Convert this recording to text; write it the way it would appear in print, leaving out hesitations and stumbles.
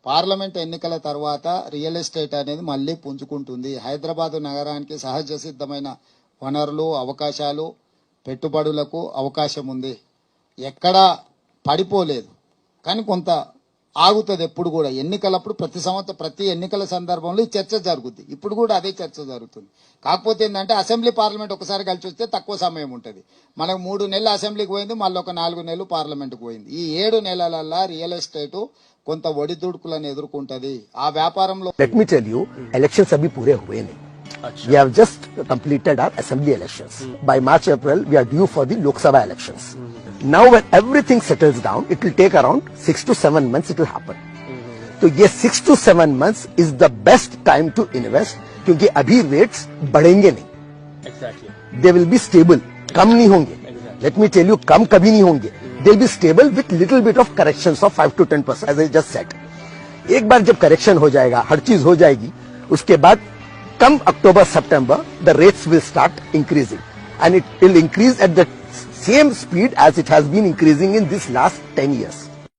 Parliament ఎన్నికల తర్వాత real estate అనేది మళ్లీ పుంజుకుంటుంది. హైదరాబాద్ నగరానికి సహజ సిద్ధమైన వనరులు, అవకాశాలు, పెట్టుబడులకు అవకాశం ఉంది. ఎక్కడా పడిపోలేదు, కానీ కొంత ఆగుతుంది. ఎప్పుడు కూడా ఎన్నికలప్పుడు ప్రతి ఎన్నికల సందర్భంలో ఈ చర్చ జరుగుతుంది. ఇప్పుడు కూడా అదే చర్చ జరుగుతుంది. కాకపోతే ఏంటంటే అసెంబ్లీ పార్లమెంట్ ఒకసారి కలిసి వస్తే తక్కువ సమయం ఉంటుంది. మనకు 3 నెలలు అసెంబ్లీకి పోయింది, మళ్ళీ ఒక 4 నెలలు పార్లమెంట్కి పోయింది. ఈ 7 నెలలల్లా రియల్ ఎస్టేట్ కొంత ఒడిదుడుకులను ఎదుర్కొంటది. ఆ వ్యాపారంలో let me tell you, elections అవి పూరే హుए नहीं. We have just completed our assembly elections. By March, April, we are due for the Lok Sabha elections. Now when everything settles down, it will take around 6 to 7 months it will happen. So yes, 6 to 7 months is the best time to invest, क्योंकि अभी rates बढ़ेंगे नहीं. Exactly. They will be stable. कम नहीं होंगे. Let me tell you, कम कभी नहीं होंगे. They will be stable with little bit of corrections of 5 to 10%, as I just said. एक बार जब correction हो जाएगा, हर चीज हो जाएगी, उसके बाद come October, September, the rates will start increasing, and it will increase at the same speed as it has been increasing in this last 10 years.